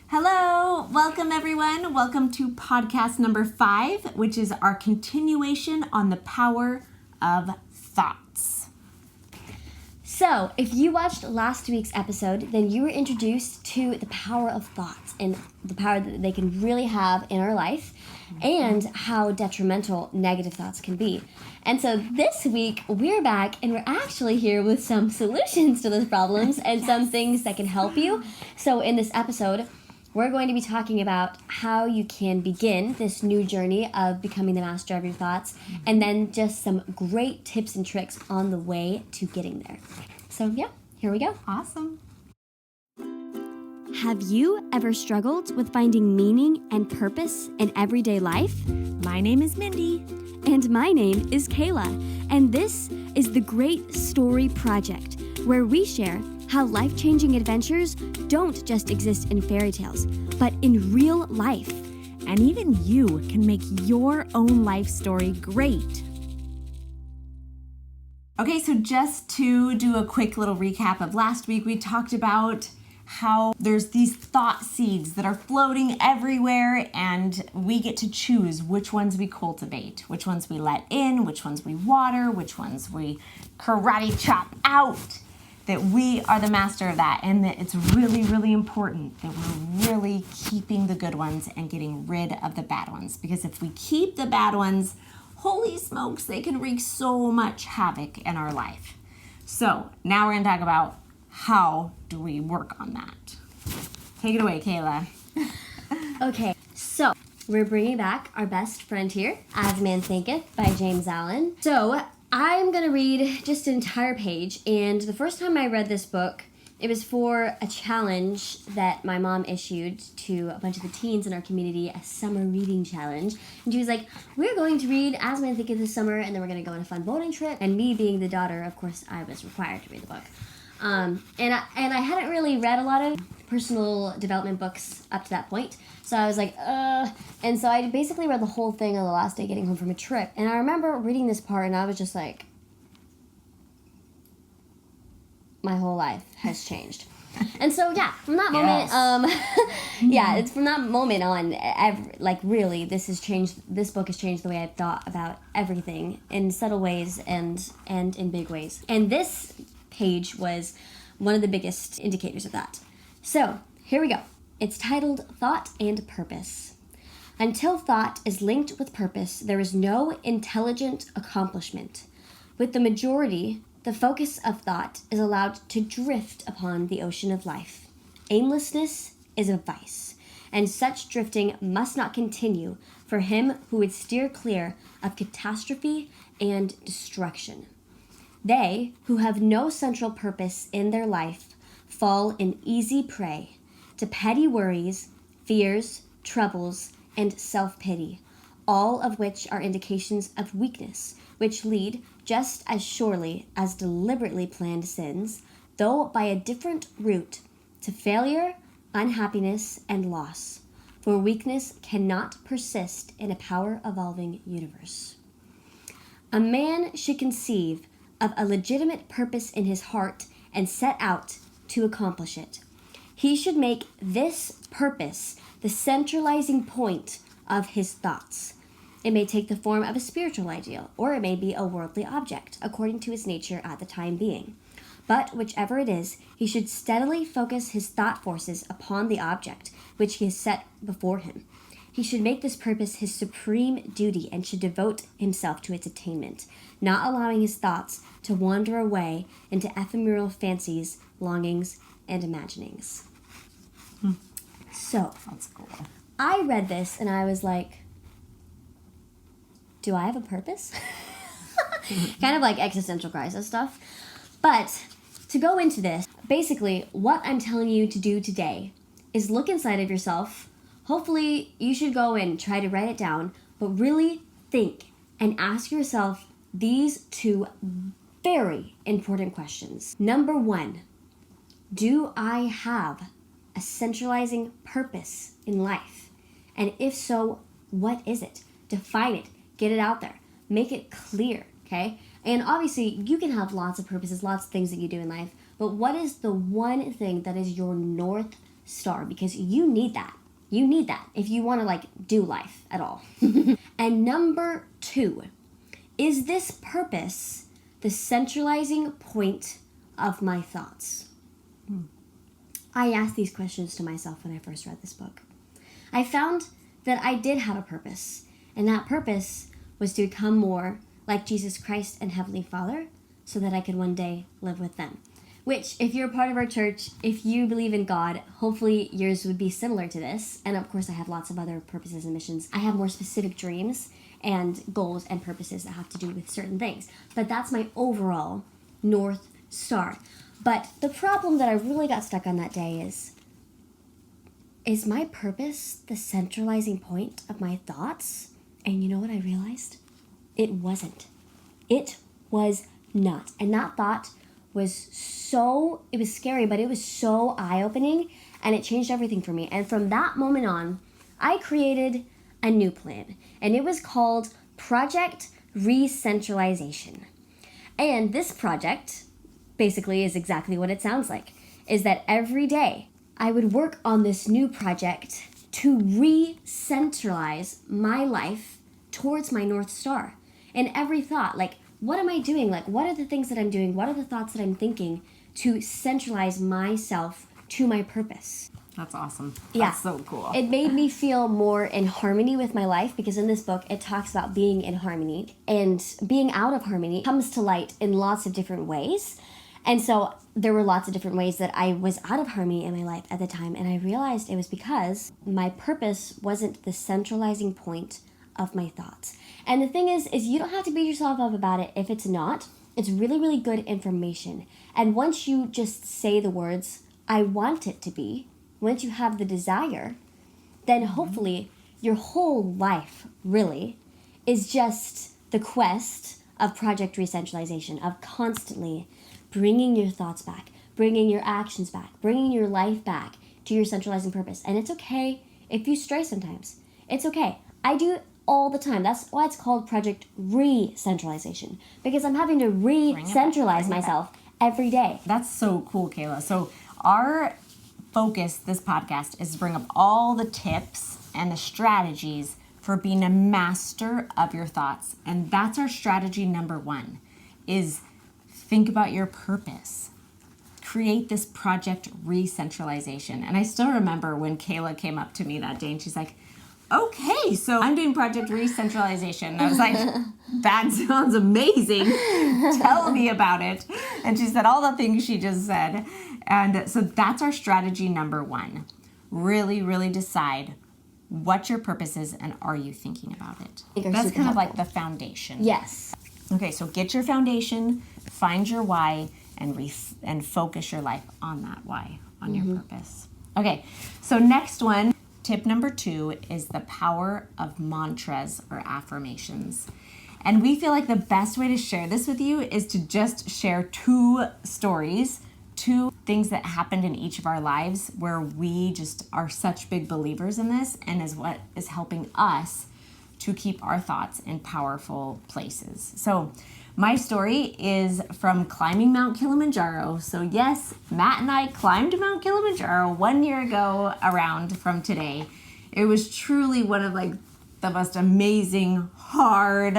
Hello, welcome everyone. Welcome to podcast number 5, which is our continuation on the power of thoughts. So, if you watched last week's episode, then you were introduced to the power of thoughts and the power that they can really have in our life and how detrimental negative thoughts can be. And so this week, we're back and we're actually here with some solutions to those problems and some things that can help you. So in this episode, we're going to be talking about how you can begin this new journey of becoming the master of your thoughts, and then just some great tips and tricks on the way to getting there. So yeah, here we go. Awesome. Have you ever struggled with finding meaning and purpose in everyday life? My name is Mindy. And my name is Kayla. And this is the Great Story Project, where we share how life-changing adventures don't just exist in fairy tales, but in real life. And even you can make your own life story great. Okay, so just to do a quick little recap of last week, we talked about how there's these thought seeds that are floating everywhere, and we get to choose which ones we cultivate, which ones we let in, which ones we water, which ones we karate chop out. That we are the master of that, and that it's really, really important that we're really keeping the good ones and getting rid of the bad ones. Because if we keep the bad ones, holy smokes, they can wreak so much havoc in our life. So now we're going to talk about how do we work on that. Take it away, Kayla. Okay, so we're bringing back our best friend here, As Man Thinketh by James Allen. So I'm going to read just an entire page, and the first time I read this book, it was for a challenge that my mom issued to a bunch of the teens in our community, a summer reading challenge. And she was like, we're going to read As Man Thinketh this summer, and then we're going to go on a fun boating trip. And me being the daughter, of course, I was required to read the book. And I hadn't really read a lot of personal development books up to that point. So I was like, And so I basically read the whole thing on the last day getting home from a trip. And I remember reading this part and I was just like, my whole life has changed. And so, yeah, from that moment, it's from that moment on, really, this book has changed the way I've thought about everything in subtle ways and in big ways. And this page was one of the biggest indicators of that. So, here we go. It's titled Thought and Purpose. Until thought is linked with purpose, there is no intelligent accomplishment. With the majority, the focus of thought is allowed to drift upon the ocean of life. Aimlessness is a vice, and such drifting must not continue for him who would steer clear of catastrophe and destruction. They who have no central purpose in their life fall an easy prey to petty worries, fears, troubles, and self-pity, all of which are indications of weakness, which lead just as surely as deliberately planned sins, though by a different route, to failure, unhappiness, and loss. For weakness cannot persist in a power-evolving universe. A man should conceive of a legitimate purpose in his heart and set out to accomplish it. He should make this purpose the centralizing point of his thoughts. It may take the form of a spiritual ideal, or it may be a worldly object, according to its nature at the time being. But whichever it is, he should steadily focus his thought forces upon the object which he has set before him. He should make this purpose his supreme duty and should devote himself to its attainment, not allowing his thoughts to wander away into ephemeral fancies, longings, and imaginings. So, That's cool. I read this and I was like, do I have a purpose? Kind of like existential crisis stuff. But to go into this, basically what I'm telling you to do today is look inside of yourself. Hopefully you should go and try to write it down, but really think and ask yourself these 2 very important questions. Number 1, do I have a centralizing purpose in life? And if so, what is it? Define it. Get it out there. Make it clear, okay? And obviously, you can have lots of purposes, lots of things that you do in life, but what is the one thing that is your North Star, because you need that. You need that if you want to like do life at all. And number 2, is this purpose the centralizing point of my thoughts? I asked these questions to myself when I first read this book. I found that I did have a purpose, and that purpose was to become more like Jesus Christ and Heavenly Father so that I could one day live with them. Which, if you're a part of our church, if you believe in God, hopefully yours would be similar to this. And of course, I have lots of other purposes and missions. I have more specific dreams and goals and purposes that have to do with certain things. But that's my overall North Star. But the problem that I really got stuck on that day is my purpose the centralizing point of my thoughts? And you know what I realized? It wasn't. It was not. And that thought was it was scary, but it was so eye-opening, and it changed everything for me. And from that moment on, I created a new plan, and it was called Project Recentralization. And this project basically is exactly what it sounds like, is that every day I would work on this new project to re-centralize my life towards my North Star. And every thought, like, what am I doing? Like, what are the things that I'm doing? What are the thoughts that I'm thinking to centralize myself to my purpose? That's awesome. Yeah. That's so cool. It made me feel more in harmony with my life, because in this book, it talks about being in harmony, and being out of harmony comes to light in lots of different ways. And so there were lots of different ways that I was out of harmony in my life at the time. And I realized it was because my purpose wasn't the centralizing point of my thoughts. And the thing is you don't have to beat yourself up about it if it's not. It's really, really good information. And once you just say the words, I want it to be, once you have the desire, then hopefully your whole life really is just the quest of Project Recentralization, of constantly bringing your thoughts back, bringing your actions back, bringing your life back to your centralizing purpose. And it's okay if you stray sometimes. It's okay. I do all the time. That's why it's called Project Re-Centralization, because I'm having to re-centralize myself every day. That's so cool, Kayla. So our focus this podcast is to bring up all the tips and the strategies for being a master of your thoughts. And that's our strategy number 1, is think about your purpose. Create this Project Recentralization. And I still remember when Kayla came up to me that day and she's like, okay, so I'm doing Project Recentralization. And I was like, that sounds amazing. Tell me about it. And she said all the things she just said. And so that's our strategy number 1. Really, really decide what your purpose is and are you thinking about it. That's kind of like the foundation. Yes. Okay, so get your foundation, find your why, and focus your life on that why, on your purpose. Okay, so next one. Tip number 2 is the power of mantras or affirmations. And we feel like the best way to share this with you is to just share 2 stories, 2 things that happened in each of our lives where we just are such big believers in this, and is what is helping us to keep our thoughts in powerful places. So my story is from climbing Mount Kilimanjaro. So yes, Matt and I climbed Mount Kilimanjaro 1 year ago around from today. It was truly one of like the most amazing, hard,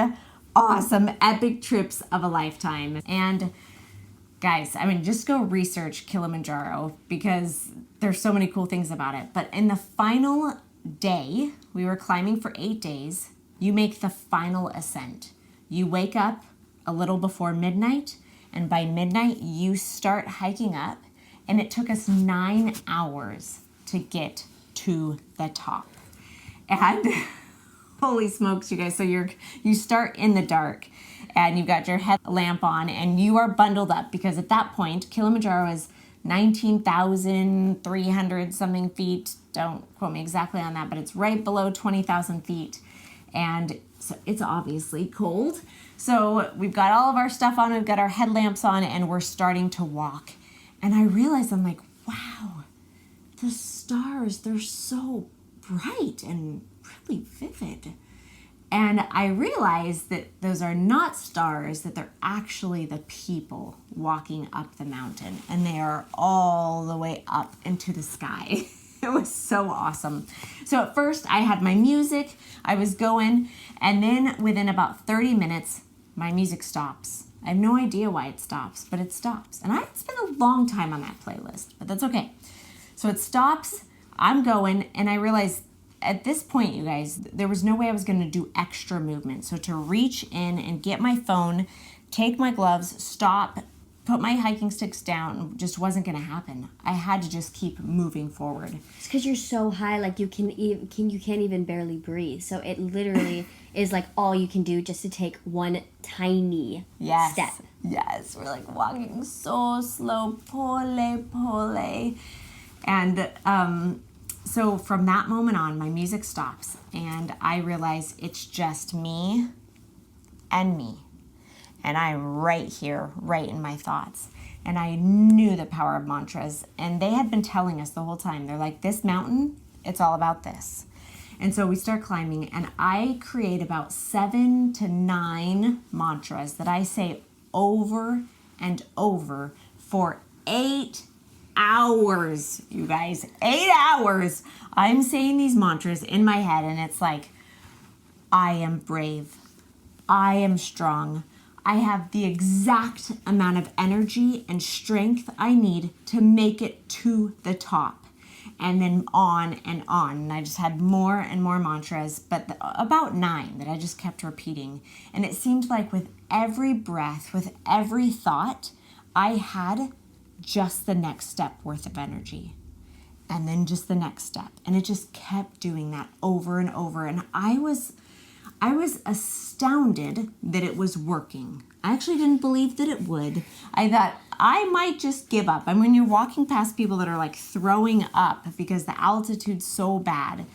awesome, epic trips of a lifetime. And guys, I mean, just go research Kilimanjaro because there's so many cool things about it. But in the final day, we were climbing for 8 days. You make the final ascent. You wake up a little before midnight, and by midnight you start hiking up, and it took us 9 hours to get to the top. And holy smokes, you guys, so you start in the dark, and you've got your headlamp on, and you are bundled up, because at that point Kilimanjaro is 19,300 something feet. Don't quote me exactly on that, but it's right below 20,000 feet, and so it's obviously cold. So we've got all of our stuff on, we've got our headlamps on, and we're starting to walk. And I realized, I'm like, wow, the stars, they're so bright and really vivid. And I realized that those are not stars, that they're actually the people walking up the mountain. And they are all the way up into the sky. It was so awesome. So at first I had my music, I was going, and then within about 30 minutes, my music stops. I have no idea why it stops, but it stops. And I spent a long time on that playlist, but that's okay. So it stops, I'm going, and I realized at this point, you guys, there was no way I was going to do extra movement. So to reach in and get my phone, take my gloves, stop, put my hiking sticks down, just wasn't going to happen. I had to just keep moving forward. It's because you're so high, like you can't even barely breathe. So it literally is like all you can do just to take one tiny step. Yes, we're like walking so slow, pole. And so from that moment on, my music stops, and I realize it's just me and me. And I'm right here, right in my thoughts. And I knew the power of mantras. And they had been telling us the whole time. They're like, this mountain, it's all about this. And so we start climbing, and I create about 7 to 9 mantras that I say over and over for 8 hours, you guys. 8 hours. I'm saying these mantras in my head, and it's like, I am brave. I am strong. I have the exact amount of energy and strength I need to make it to the top. And then on and on. And I just had more and more mantras, but about 9 that I just kept repeating. And it seemed like with every breath, with every thought, I had just the next step worth of energy. And then just the next step. And it just kept doing that over and over. And I was astounded that it was working. I actually didn't believe that it would. I thought I might just give up. And when you're walking past people that are like throwing up because the altitude's so bad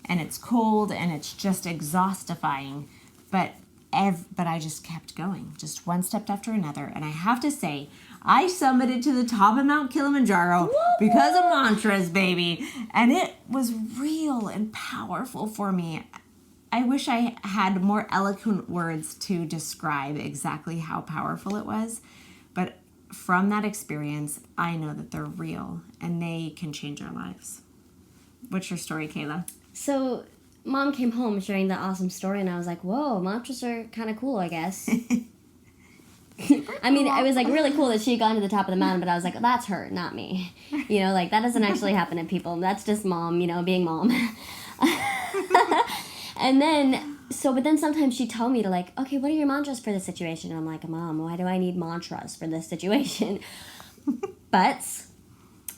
and it's cold and it's just exhaustifying, but I just kept going, just one step after another. And I have to say, I summited to the top of Mount Kilimanjaro because of mantras, baby. And it was real and powerful for me. I wish I had more eloquent words to describe exactly how powerful it was. But from that experience, I know that they're real and they can change our lives. What's your story, Kayla? So Mom came home sharing that awesome story, and I was like, whoa, mantras are kind of cool, I guess. I mean, it was like really cool that she had gone to the top of the mountain, but I was like, that's her, not me. You know, like that doesn't actually happen to people. That's just Mom, you know, being Mom. And then, but then sometimes she'd tell me to like, okay, what are your mantras for this situation? And I'm like, Mom, why do I need mantras for this situation? But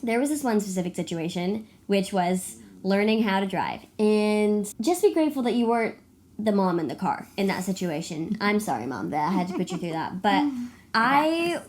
there was this one specific situation, which was learning how to drive. And just be grateful that you weren't the mom in the car in that situation. I'm sorry, Mom, that I had to put you through that. But I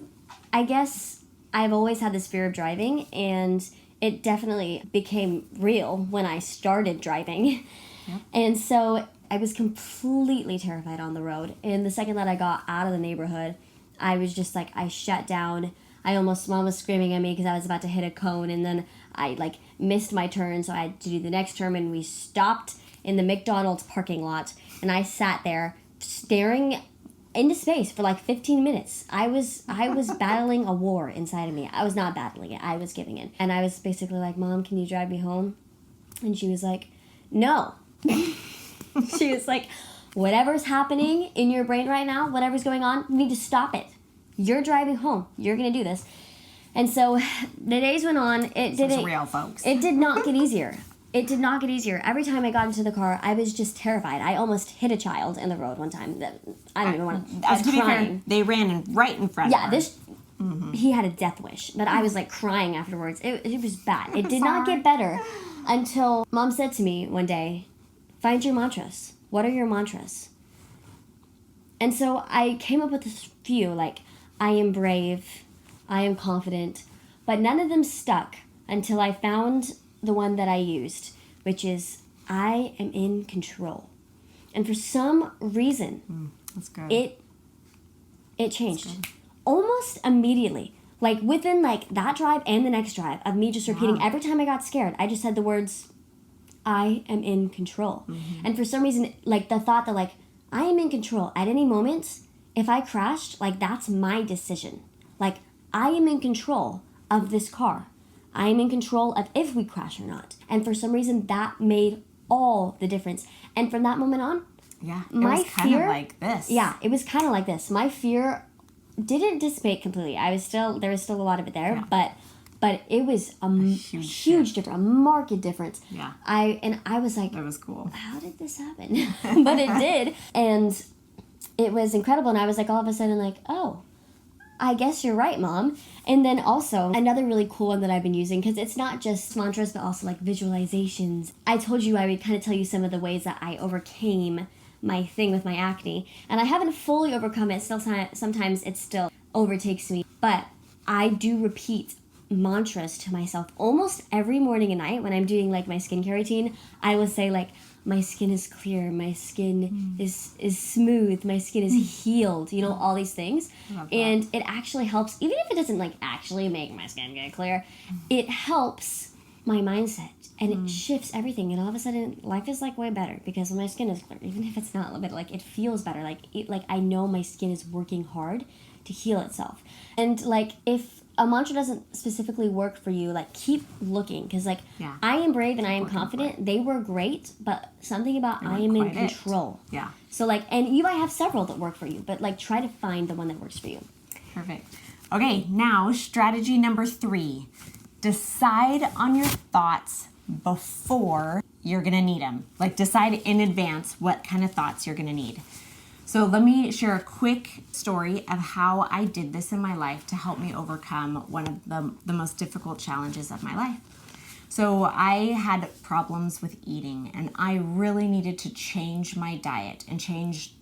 guess I've always had this fear of driving, and it definitely became real when I started driving. Yep. And so I was completely terrified on the road. And the second that I got out of the neighborhood, I was just like, I shut down. Mom was screaming at me because I was about to hit a cone, and then I like missed my turn, so I had to do the next turn, and we stopped in the McDonald's parking lot, and I sat there staring into space for like 15 minutes. I was battling a war inside of me. I was not battling it. I was giving in. And I was basically like, Mom, can you drive me home? And she was like, no. She was like, whatever's happening in your brain right now, whatever's going on, you need to stop it. You're driving home. You're going to do this. And so the days went on. It was real, folks. It did not get easier. It did not get easier. Every time I got into the car, I was just terrified. I almost hit a child in the road one time. I don't even want to. I was crying. Fair, they ran right in front of her. Yeah, he had a death wish, but I was like crying afterwards. It was bad. It did not get better until Mom said to me one day, find your mantras. What are your mantras? And so I came up with a few, like, I am brave, I am confident, but none of them stuck until I found the one that I used, which is, I am in control. And for some reason, that's good. It changed almost immediately. Like within like that drive and the next drive of me just repeating every time I got scared, I just said the words, I am in control. Mm-hmm. And for some reason, like the thought that like, I am in control at any moment, if I crashed, like that's my decision. Like I am in control of this car. I'm in control of if we crash or not. And for some reason, that made all the difference. And from that moment on, Yeah, it my was kind fear, of like this. Yeah, it was kind of like this. My fear didn't dissipate completely. There was still a lot of it there, but it was a huge difference, a marked difference. Yeah. I was like, That was cool. how did this happen? But it did, and it was incredible. And I was like, all of a sudden, like, oh, I guess you're right, Mom. And then also another really cool one that I've been using, because it's not just mantras, but also like visualizations. I told you I would kind of tell you some of the ways that I overcame my thing with my acne, and I haven't fully overcome it. Still, sometimes it still overtakes me, but I do repeat mantras to myself almost every morning and night when I'm doing like my skincare routine. I will say like, my skin is clear, my skin is smooth, my skin is healed, you know, all these things. And it actually helps, even if it doesn't like actually make my skin get clear, it helps my mindset, and it shifts everything, and all of a sudden life is like way better because when my skin is clear, even if it's not a little bit, like it feels better, like I know my skin is working hard to heal itself. And like if a mantra doesn't specifically work for you, like keep looking, because like I am brave and I am confident, they were great, but something about I am in control. Yeah. So like, and you might have several that work for you, but like try to find the one that works for you. Perfect. Okay, now strategy number 3. Decide on your thoughts before you're gonna need them. Like decide in advance what kind of thoughts you're gonna need. So let me share a quick story of how I did this in my life to help me overcome one of the most difficult challenges of my life. So I had problems with eating, and I really needed to change my diet and change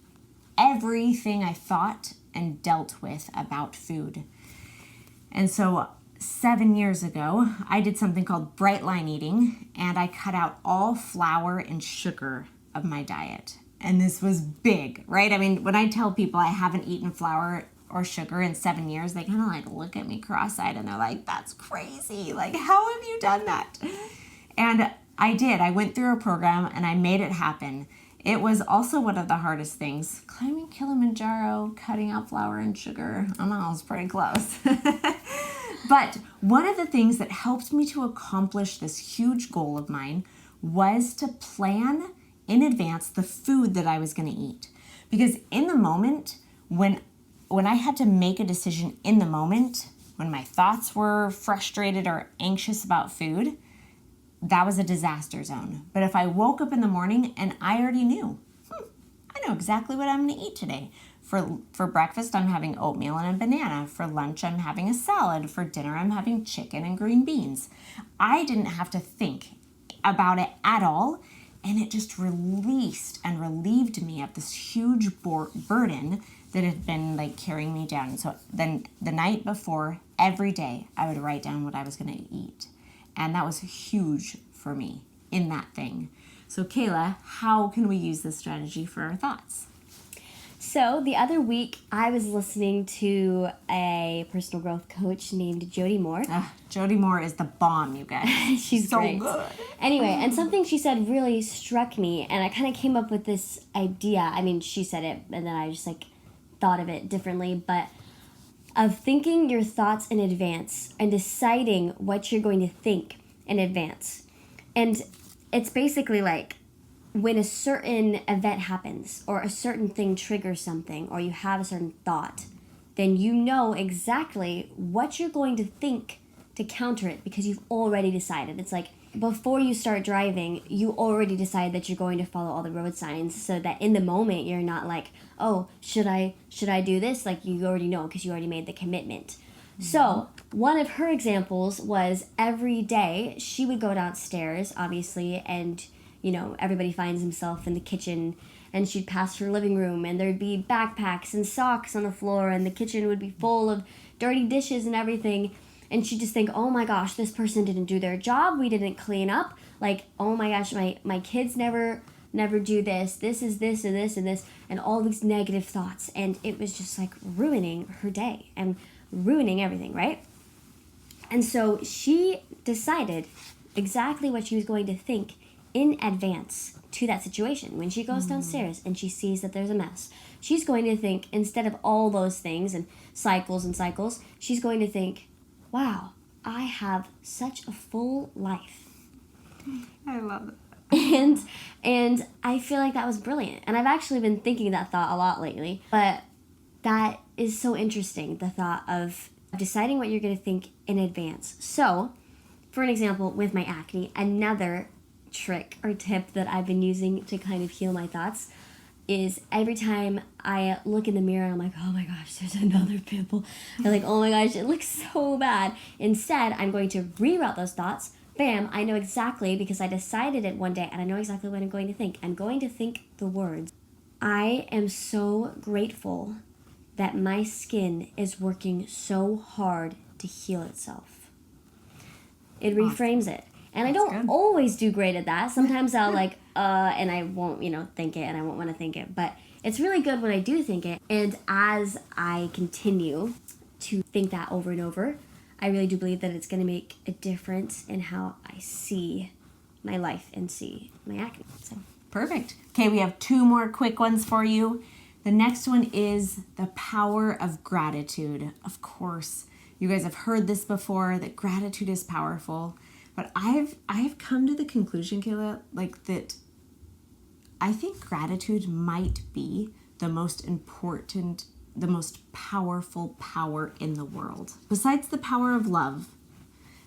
everything I thought and dealt with about food. And so 7 years ago, I did something called bright line eating, and I cut out all flour and sugar of my diet. And this was big, right? I mean, when I tell people I haven't eaten flour or sugar in 7 years, they kind of like look at me cross-eyed and they're like, that's crazy. Like, how have you done that? And I did. I went through a program and I made it happen. It was also one of the hardest things. Climbing Kilimanjaro, cutting out flour and sugar. I don't know, it was pretty close. But one of the things that helped me to accomplish this huge goal of mine was to plan in advance the food that I was going to eat. Because in the moment, when I had to make a decision in the moment, when my thoughts were frustrated or anxious about food, that was a disaster zone. But if I woke up in the morning and I already knew, I know exactly what I'm going to eat today. For breakfast, I'm having oatmeal and a banana. For lunch, I'm having a salad. For dinner, I'm having chicken and green beans. I didn't have to think about it at all, and it just released and relieved me of this huge burden that had been like carrying me down. And so then the night before, every day, I would write down what I was going to eat. And that was huge for me in that thing. So Kayla, how can we use this strategy for our thoughts? So the other week, I was listening to a personal growth coach named Jody Moore. Jody Moore is the bomb, you guys. She's so great. Good. Anyway, and something she said really struck me, and I kind of came up with this idea. I mean, she said it, and then I just like thought of it differently, but of thinking your thoughts in advance and deciding what you're going to think in advance. And it's basically like, when a certain event happens or a certain thing triggers something or you have a certain thought, then you know exactly what you're going to think to counter it because you've already decided. It's like before you start driving, you already decide that you're going to follow all the road signs so that in the moment you're not like, oh, should I do this? Like you already know because you already made the commitment. Mm-hmm. So one of her examples was every day she would go downstairs, obviously, and you know, everybody finds himself in the kitchen, and she'd pass her living room and there'd be backpacks and socks on the floor and the kitchen would be full of dirty dishes and everything. And she'd just think, oh my gosh, this person didn't do their job. We didn't clean up. Like, oh my gosh, my kids never do this. This is this and this and this, and all these negative thoughts. And it was just like ruining her day and ruining everything, right? And so she decided exactly what she was going to think in advance to that situation. When she goes downstairs and she sees that there's a mess, she's going to think, instead of all those things and cycles, she's going to think, wow, I have such a full life. I love it. And I feel like that was brilliant. And I've actually been thinking that thought a lot lately. But that is so interesting, the thought of deciding what you're going to think in advance. So, for an example, with my acne, another trick or tip that I've been using to kind of heal my thoughts is every time I look in the mirror, I'm like, oh my gosh, there's another pimple. I'm like, oh my gosh, it looks so bad. Instead, I'm going to reroute those thoughts. Bam, I know exactly, because I decided it one day and I know exactly what I'm going to think. I'm going to think the words, I am so grateful that my skin is working so hard to heal itself. It reframes it. And That's I don't good. always do great at that. Sometimes I'll and I won't, think it and I won't want to think it. But it's really good when I do think it. And as I continue to think that over and over, I really do believe that it's going to make a difference in how I see my life and see my acne. So Perfect. Okay, we have 2 more quick ones for you. The next one is the power of gratitude. Of course, you guys have heard this before, that gratitude is powerful. But I've come to the conclusion, Kayla, that I think gratitude might be the most important, the most powerful power in the world. Besides the power of love,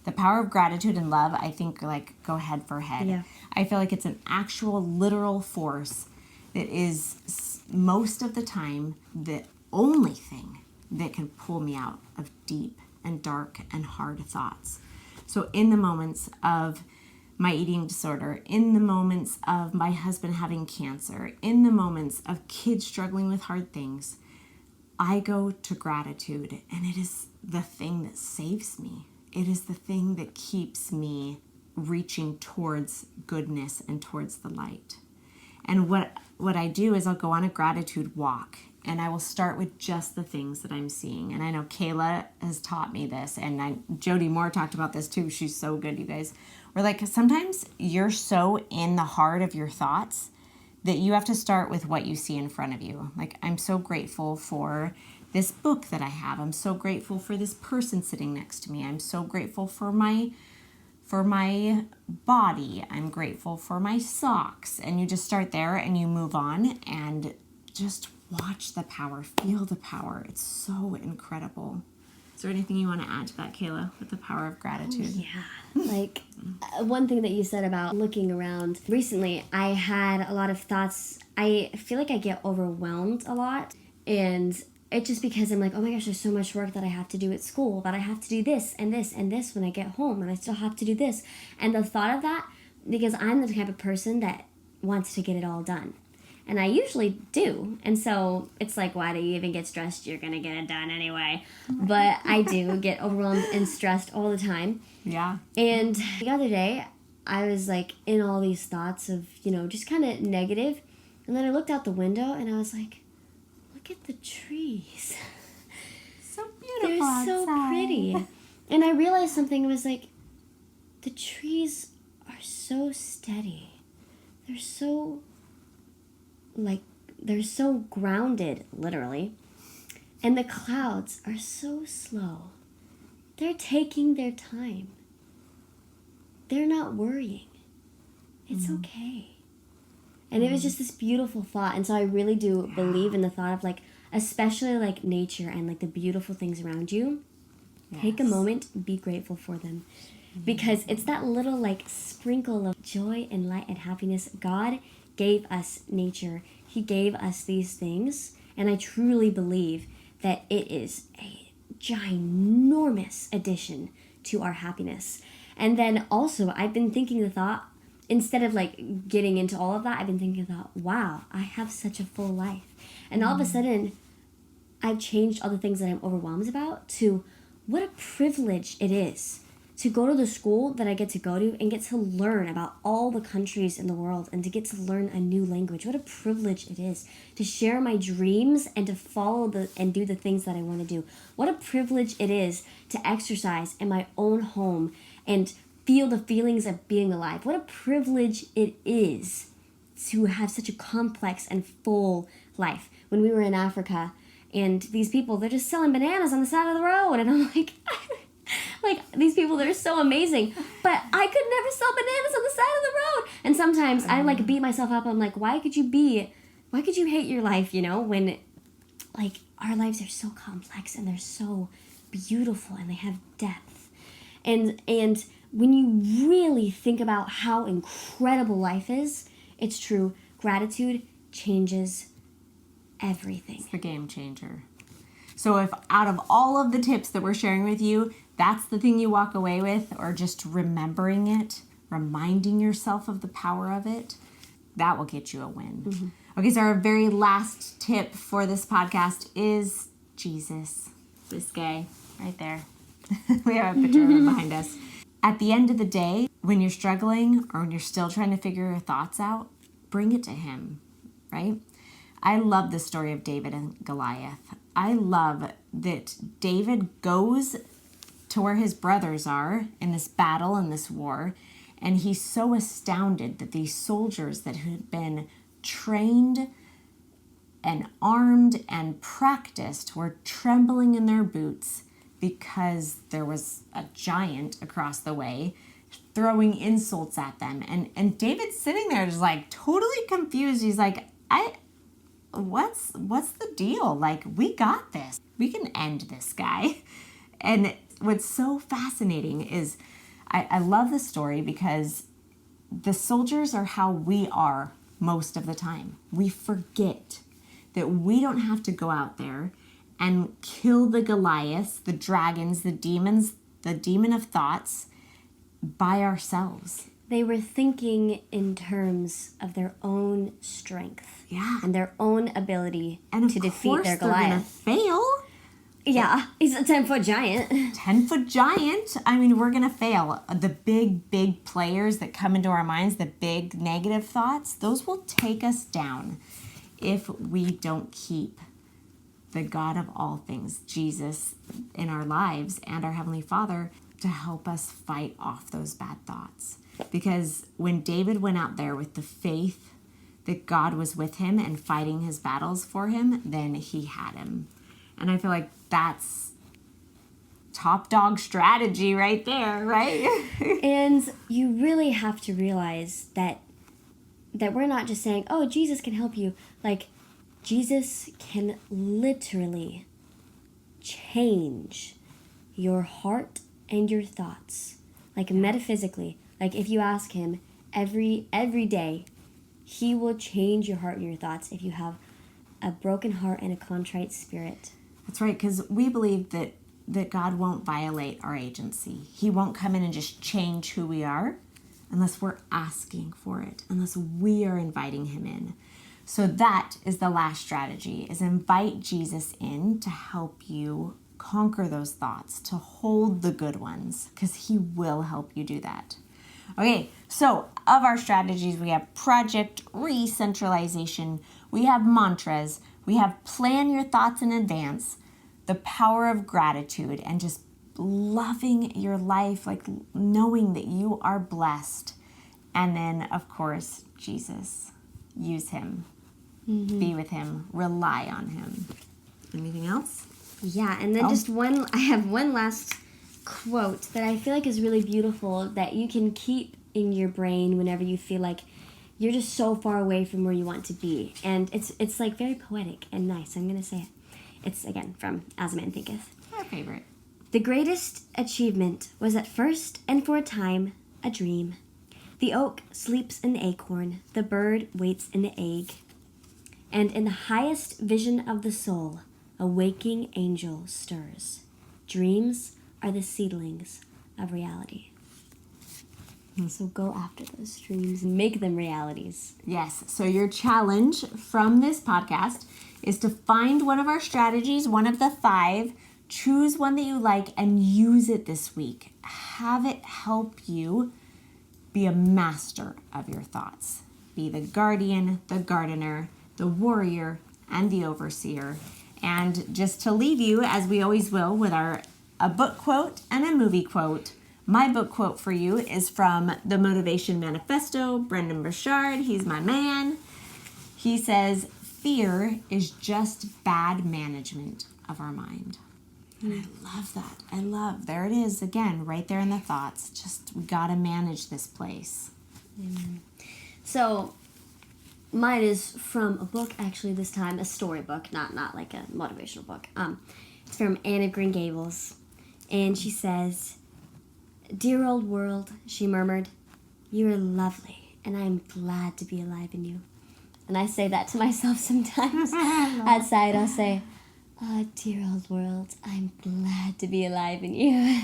the power of gratitude and love, I think, go head for head. Yeah. I feel like it's an actual literal force that is most of the time the only thing that can pull me out of deep and dark and hard thoughts. So in the moments of my eating disorder, in the moments of my husband having cancer, in the moments of kids struggling with hard things, I go to gratitude, and it is the thing that saves me. It is the thing that keeps me reaching towards goodness and towards the light. And what I do is I'll go on a gratitude walk, and I will start with just the things that I'm seeing. And I know Kayla has taught me this, and Jody Moore talked about this too. She's so good, you guys. Where sometimes you're so in the heart of your thoughts that you have to start with what you see in front of you. I'm so grateful for this book that I have. I'm so grateful for this person sitting next to me. I'm so grateful for my body. I'm grateful for my socks. And you just start there and you move on and just watch the power, feel the power. It's so incredible. Is there anything you want to add to that, Kayla, with the power of gratitude? Yeah. One thing that you said about looking around. Recently, I had a lot of thoughts. I feel like I get overwhelmed a lot. And it's just because I'm like, oh my gosh, there's so much work that I have to do at school, that I have to do this and this and this when I get home, and I still have to do this. And the thought of that, because I'm the type of person that wants to get it all done. And I usually do. And so it's like, why do you even get stressed? You're going to get it done anyway. But I do get overwhelmed and stressed all the time. Yeah. And the other day, I was in all these thoughts of, just kind of negative. And then I looked out the window and I was like, look at the trees. So beautiful. They're so outside. pretty. And I realized something. It was the trees are so steady. They're so they're so grounded, literally. And the clouds are so slow. They're taking their time. They're not worrying. It's okay. And it was just this beautiful thought. And so I really do believe in the thought of especially nature and the beautiful things around you. Yes. Take a moment, be grateful for them. Because it's that little sprinkle of joy and light and happiness. God gave us nature. He gave us these things. And I truly believe that it is a ginormous addition to our happiness. And then also, I've been thinking the thought, instead of getting into all of that, I've been thinking about, wow, I have such a full life. And all of a sudden, I've changed all the things that I'm overwhelmed about to what a privilege it is to go to the school that I get to go to and get to learn about all the countries in the world and to get to learn a new language. What a privilege it is to share my dreams and to follow and do the things that I want to do. What a privilege it is to exercise in my own home and feel the feelings of being alive. What a privilege it is to have such a complex and full life. When we were in Africa, and these people, they're just selling bananas on the side of the road, and I'm like, Like, these people, they're so amazing. But I could never sell bananas on the side of the road. And sometimes I, like, beat myself up. I'm like, why could you hate your life, you know, when, like, our lives are so complex and they're so beautiful and they have depth. And when you really think about how incredible life is, it's true. Gratitude changes everything. It's the game changer. So if out of all of the tips that we're sharing with you, that's the thing you walk away with, or just remembering it, reminding yourself of the power of it, that will get you a win. Mm-hmm. Okay, so our very last tip for this podcast is Jesus. This guy right there. We have a picture of him behind us. At the end of the day, when you're struggling or when you're still trying to figure your thoughts out, bring it to him, right? I love the story of David and Goliath. I love that David goes to where his brothers are in this battle, in this war, and he's so astounded that these soldiers that had been trained and armed and practiced were trembling in their boots because there was a giant across the way throwing insults at them. And David's sitting there just like totally confused. He's like, what's the deal? Like, we got this. We can end this guy. And what's so fascinating is I love this story because the soldiers are how we are most of the time. We forget that we don't have to go out there and kill the Goliaths, the dragons, the demons, the demon of thoughts by ourselves. They were thinking in terms of their own strength. Yeah. And their own ability and to defeat their Goliath. They're going to fail. Yeah, he's a 10-foot giant. 10-foot giant. I mean, we're going to fail. The big players that come into our minds, the big negative thoughts, those will take us down if we don't keep the God of all things, Jesus, in our lives and our Heavenly Father to help us fight off those bad thoughts. Because when David went out there with the faith that God was with him and fighting his battles for him, then he had him. And I feel like that's top dog strategy right there, right? And you really have to realize that we're not just saying, oh, Jesus can help you. Like, Jesus can literally change your heart and your thoughts. Like, metaphysically. Like, if you ask him every day, he will change your heart and your thoughts if you have a broken heart and a contrite spirit. That's right, because we believe that God won't violate our agency. He won't come in and just change who we are unless we're asking for it, unless we are inviting him in. So that is the last strategy, is invite Jesus in to help you conquer those thoughts, to hold the good ones, because he will help you do that. Okay, so of our strategies, we have project re-centralization, we have mantras, we have plan your thoughts in advance, the power of gratitude, and just loving your life, like knowing that you are blessed. And then, of course, Jesus. Use him. Mm-hmm. Be with him. Rely on him. Anything else? Yeah, and then I have one last quote that I feel like is really beautiful that you can keep in your brain whenever you feel like you're just so far away from where you want to be. And it's like very poetic and nice. I'm going to say it. It's, again, from As a Man Thinketh. Our favorite. The greatest achievement was at first and for a time a dream. The oak sleeps in the acorn, the bird waits in the egg. And in the highest vision of the soul, a waking angel stirs. Dreams are the seedlings of reality. So go after those dreams and make them realities. Yes. So your challenge from this podcast is to find one of our strategies, one of the 5, choose one that you like and use it this week. Have it help you be a master of your thoughts. Be the guardian, the gardener, the warrior, and the overseer. And just to leave you, as we always will, with a book quote and a movie quote. My book quote for you is from The Motivation Manifesto, Brendan Burchard. He's my man. He says, fear is just bad management of our mind. And I love that. There it is again, right there in the thoughts. Just, we got to manage this place. Amen. So, mine is from a book, actually, this time, a storybook, not like a motivational book. It's from Anne of Green Gables. And she says, "Dear old world," she murmured, "you are lovely, and I am glad to be alive in you." And I say that to myself sometimes. Outside, I'll say, "Ah, dear old world, I'm glad to be alive in you."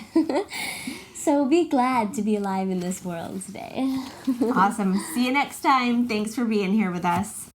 So be glad to be alive in this world today. Awesome. See you next time. Thanks for being here with us.